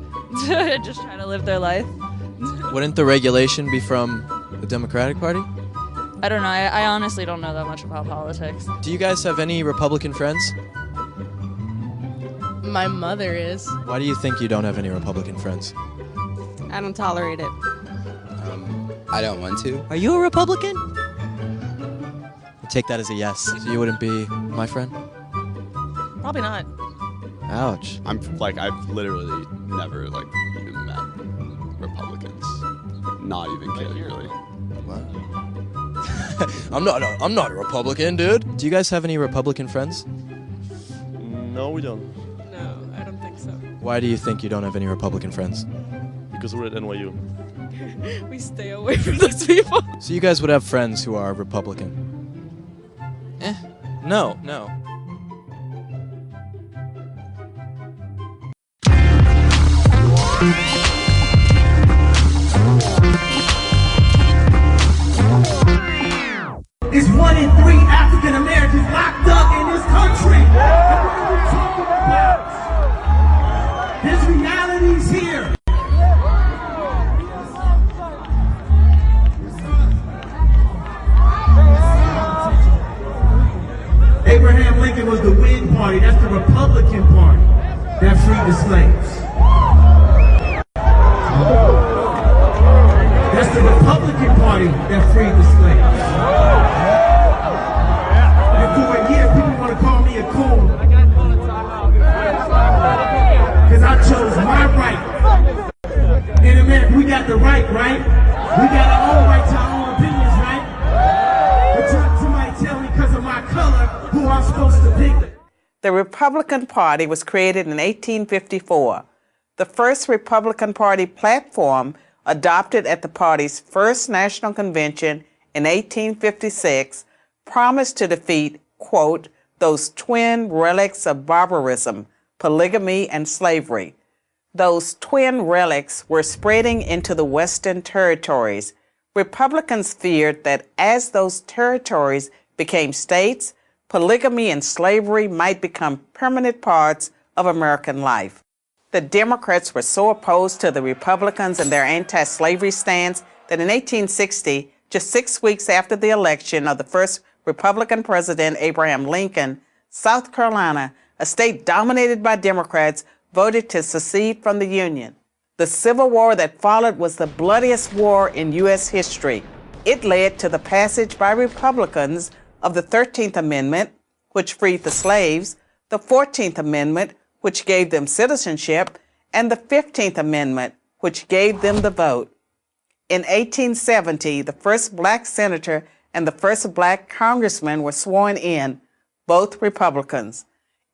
just trying to live their life.
Wouldn't the regulation be from the Democratic Party?
I don't know, I honestly don't know that much about politics.
Do you guys have any Republican friends?
My mother is.
Why do you think you don't have any Republican friends?
I don't tolerate it.
I don't want to.
Are you a Republican? I take that as a yes. So you wouldn't be my friend?
Probably not.
Ouch.
I've literally never even met Republicans. Not even kidding, really.
I'm not a Republican, dude. Do you guys have any Republican friends?
No, we don't.
No, I don't think so.
Why do you think you don't have any Republican friends?
Because we're at NYU.
We stay away from those people.
So you guys would have friends who are Republican? No.
It's 1 in 3 African Americans locked up in this country. There's realities here. Abraham Lincoln was the Whig Party. That's the Republican Party that freed the slaves. That's the Republican Party that freed the slaves. And for a year, people want to call me a coon. Because I chose my right. In America, we got the right? We got our own right to our own opinions, right? But somebody tell me because of my color who I'm supposed to pick.
The Republican Party was created in 1854. The first Republican Party platform adopted at the party's first national convention in 1856 promised to defeat, quote, those twin relics of barbarism, polygamy and slavery. Those twin relics were spreading into the Western territories. Republicans feared that as those territories became states, polygamy and slavery might become permanent parts of American life. The Democrats were so opposed to the Republicans and their anti-slavery stance that in 1860, just 6 weeks after the election of the first Republican president, Abraham Lincoln, South Carolina, a state dominated by Democrats, voted to secede from the Union. The Civil War that followed was the bloodiest war in U.S. history. It led to the passage by Republicans of the 13th Amendment, which freed the slaves, the 14th Amendment, which gave them citizenship, and the 15th Amendment, which gave them the vote. In 1870, the first black senator and the first black congressman were sworn in, both Republicans.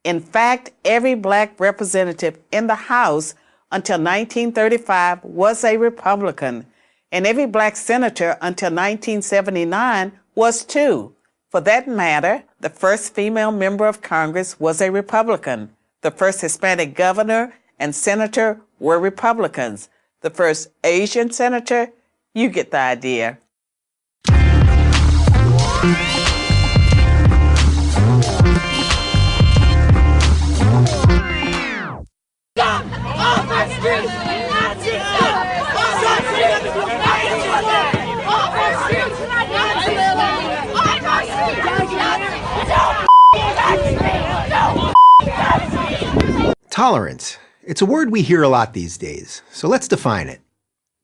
In fact, every black representative in the House until 1935 was a Republican, and every black senator until 1979 was too. For that matter, the first female member of Congress was a Republican. The first Hispanic governor and senator were Republicans. The first Asian senator, you get the idea.
Tolerance. It's a word we hear a lot these days, so let's define it.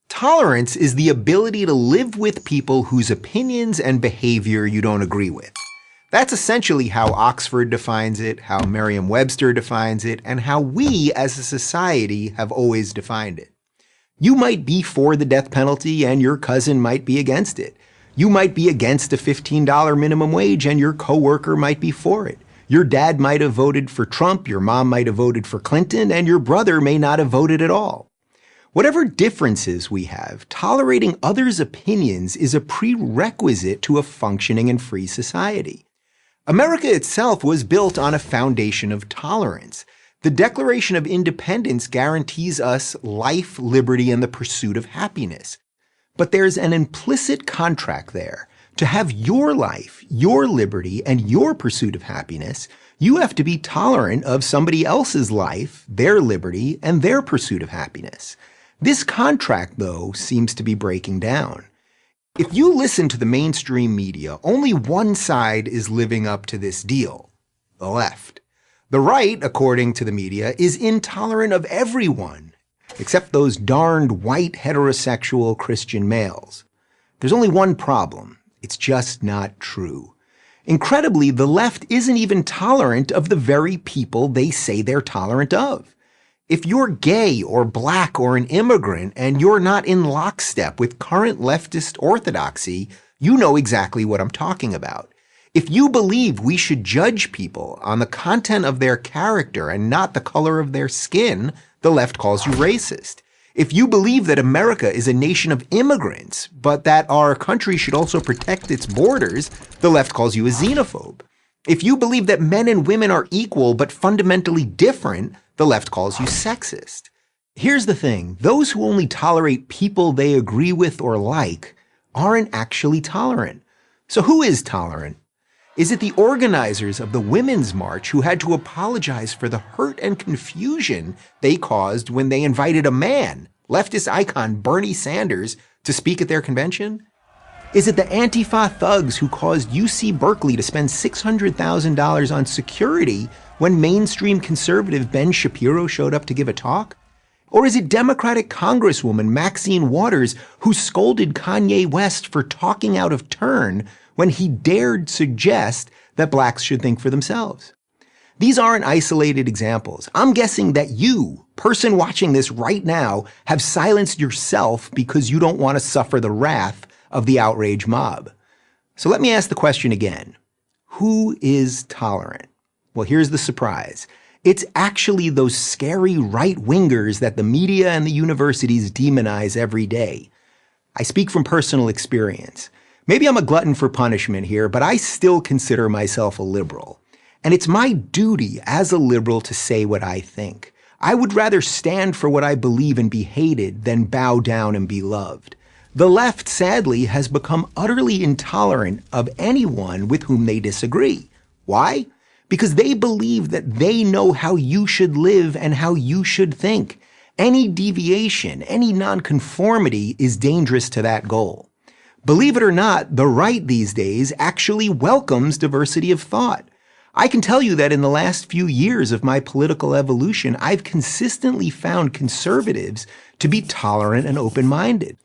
Tolerance is the ability to live with people whose opinions and behavior you don't agree with. That's essentially how Oxford defines it, how Merriam-Webster defines it, and how we as a society have always defined it. You might be for the death penalty and your cousin might be against it. You might be against a $15 minimum wage and your coworker might be for it. Your dad might have voted for Trump, your mom might have voted for Clinton, and your brother may not have voted at all. Whatever differences we have, tolerating others' opinions is a prerequisite to a functioning and free society. America itself was built on a foundation of tolerance. The Declaration of Independence guarantees us life, liberty, and the pursuit of happiness. but there's an implicit contract there. To have your life, your liberty, and your pursuit of happiness, you have to be tolerant of somebody else's life, their liberty, and their pursuit of happiness. This contract, though, seems to be breaking down. If you listen to the mainstream media, only one side is living up to this deal, the left. The right, according to the media, is intolerant of everyone, except those darned white heterosexual Christian males. There's only one problem. It's just not true. Incredibly, the left isn't even tolerant of the very people they say they're tolerant of. If you're gay or black or an immigrant and you're not in lockstep with current leftist orthodoxy, you know exactly what I'm talking about. If you believe we should judge people on the content of their character and not the color of their skin, the left calls you racist. If you believe that America is a nation of immigrants, but that our country should also protect its borders, the left calls you a xenophobe. If you believe that men and women are equal but fundamentally different, the left calls you sexist. Here's the thing, those who only tolerate people they agree with or like aren't actually tolerant. So who is tolerant? Is it the organizers of the Women's March who had to apologize for the hurt and confusion they caused when they invited a man, leftist icon Bernie Sanders, to speak at their convention? Is it the Antifa thugs who caused UC Berkeley to spend $600,000 on security when mainstream conservative Ben Shapiro showed up to give a talk? Or is it Democratic Congresswoman Maxine Waters who scolded Kanye West for talking out of turn when he dared suggest that blacks should think for themselves? These aren't isolated examples. I'm guessing that you, person watching this right now, have silenced yourself because you don't want to suffer the wrath of the outrage mob. So let me ask the question again. Who is tolerant? Well, here's the surprise. It's actually those scary right-wingers that the media and the universities demonize every day. I speak from personal experience. Maybe I'm a glutton for punishment here, but I still consider myself a liberal. And it's my duty as a liberal to say what I think. I would rather stand for what I believe and be hated than bow down and be loved. The left, sadly, has become utterly intolerant of anyone with whom they disagree. Why? Because they believe that they know how you should live and how you should think. Any deviation, any nonconformity is dangerous to that goal. Believe it or not, the right these days actually welcomes diversity of thought. I can tell you that in the last few years of my political evolution, I've consistently found conservatives to be tolerant and open-minded.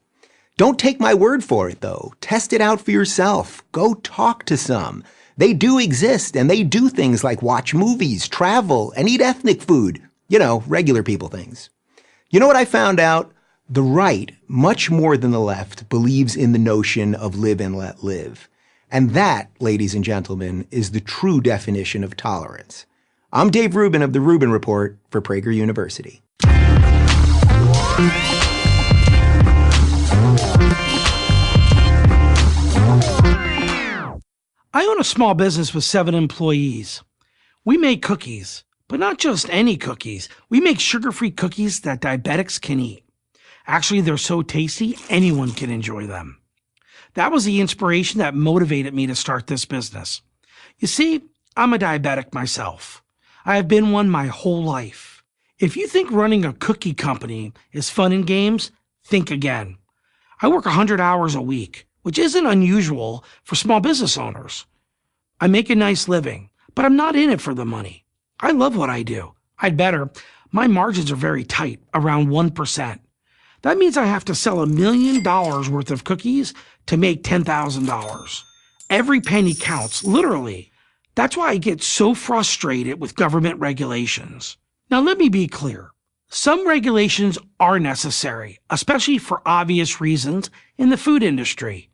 Don't take my word for it, though. Test it out for yourself. Go talk to some. They do exist, and they do things like watch movies, travel, and eat ethnic food. You know, regular people things. You know what I found out? The right, much more than the left, believes in the notion of live and let live. And that, ladies and gentlemen, is the true definition of tolerance. I'm Dave Rubin of The Rubin Report for Prager University.
I own a small business with 7 employees. We make cookies, but not just any cookies. We make sugar-free cookies that diabetics can eat. Actually, they're so tasty, anyone can enjoy them. That was the inspiration that motivated me to start this business. You see, I'm a diabetic myself. I have been one my whole life. If you think running a cookie company is fun and games, think again. I work 100 hours a week, which isn't unusual for small business owners. I make a nice living, but I'm not in it for the money. I love what I do. I'd better. My margins are very tight, around 1%. That means I have to sell $1 million worth of cookies to make $10,000. Every penny counts, literally. That's why I get so frustrated with government regulations. Now let me be clear. Some regulations are necessary, especially for obvious reasons in the food industry.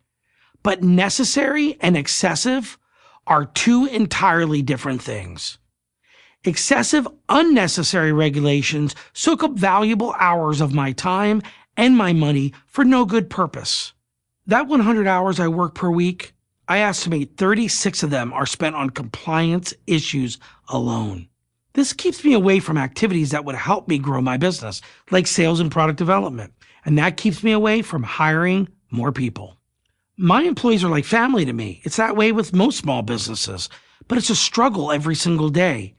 But necessary and excessive are two entirely different things. Excessive, unnecessary regulations soak up valuable hours of my time and my money for no good purpose. That 100 hours I work per week, I estimate 36 of them are spent on compliance issues alone. This keeps me away from activities that would help me grow my business, like sales and product development. And that keeps me away from hiring, more people. My employees are like family to me. It's that way with most small businesses, but it's a struggle every single day.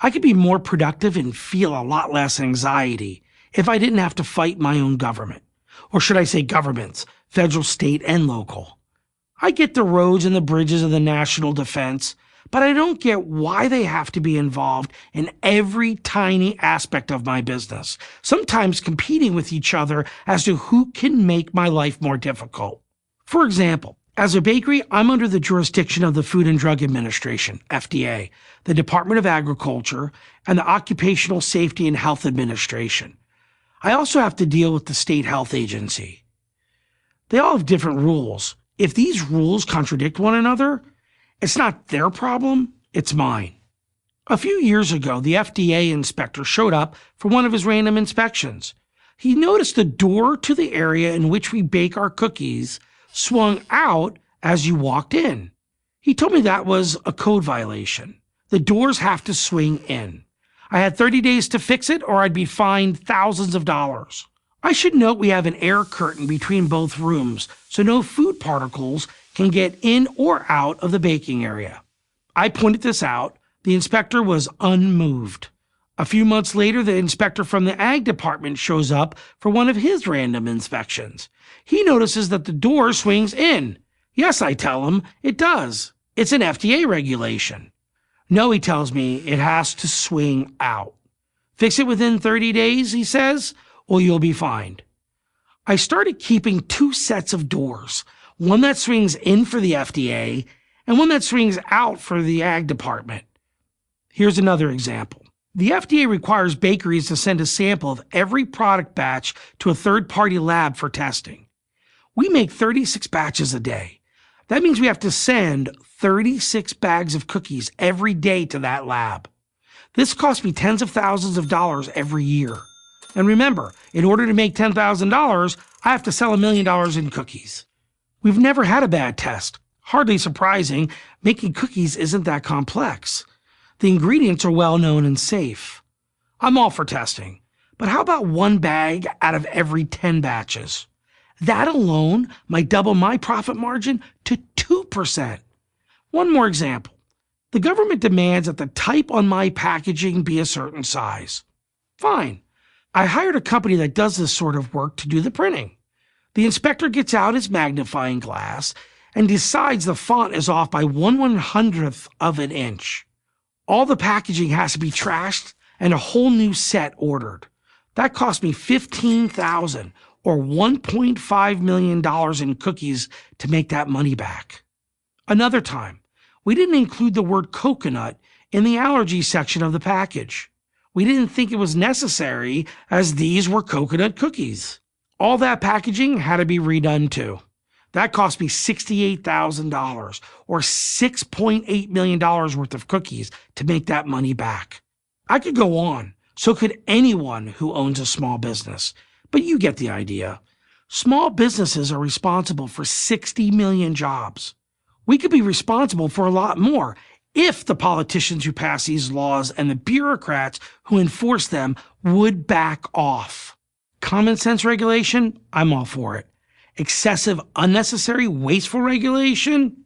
I could be more productive and feel a lot less anxiety if I didn't have to fight my own government. Or should I say governments, federal, state, and local. I get the roads and the bridges of the national defense, but I don't get why they have to be involved in every tiny aspect of my business, sometimes competing with each other as to who can make my life more difficult. For example, as a bakery, I'm under the jurisdiction of the Food and Drug Administration, FDA, the Department of Agriculture, and the Occupational Safety and Health Administration. I also have to deal with the State Health Agency. They all have different rules. If these rules contradict one another, it's not their problem, it's mine. A few years ago, the FDA inspector showed up for one of his random inspections. He noticed the door to the area in which we bake our cookies swung out as you walked in. He told me that was a code violation. The doors have to swing in. I had 30 days to fix it or I'd be fined thousands of dollars. I should note we have an air curtain between both rooms, so no food particles can get in or out of the baking area. I pointed this out. The inspector was unmoved. A few months later, the inspector from the Ag Department shows up for one of his random inspections. He notices that the door swings in. Yes, I tell him, it does. It's an FDA regulation. No, he tells me, it has to swing out. Fix it within 30 days, he says, or you'll be fined. I started keeping 2 sets of doors, one that swings in for the FDA and one that swings out for the Ag Department. Here's another example. The FDA requires bakeries to send a sample of every product batch to a third-party lab for testing. We make 36 batches a day. That means we have to send 36 bags of cookies every day to that lab. This costs me tens of thousands of dollars every year. And remember, in order to make $10,000, I have to sell $1 million in cookies. We've never had a bad test. Hardly surprising, making cookies isn't that complex. The ingredients are well known and safe. I'm all for testing, but how about 1 bag out of every 10 batches? That alone might double my profit margin to 2%. One more example. The government demands that the type on my packaging be a certain size. Fine. I hired a company that does this sort of work to do the printing. The inspector gets out his magnifying glass and decides the font is off by 1/100th of an inch. All the packaging has to be trashed and a whole new set ordered. That cost me $15,000 or $1.5 million in cookies to make that money back. Another time, we didn't include the word coconut in the allergy section of the package. We didn't think it was necessary as these were coconut cookies. All that packaging had to be redone too. That cost me $68,000 or $6.8 million worth of cookies to make that money back. I could go on. So could anyone who owns a small business. But you get the idea. Small businesses are responsible for 60 million jobs. We could be responsible for a lot more if the politicians who pass these laws and the bureaucrats who enforce them would back off. Common sense regulation, I'm all for it. Excessive, unnecessary, wasteful regulation?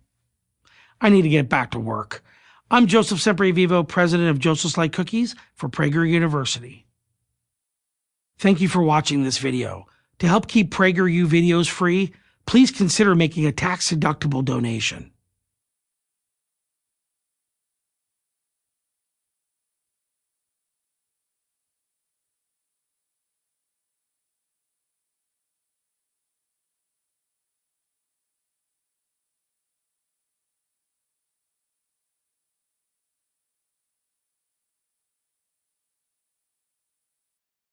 I need to get back to work. I'm Joseph Semprevivo, president of Joseph's Light Cookies for Prager University. Thank you for watching this video. To help keep PragerU videos free, please consider making a tax-deductible donation.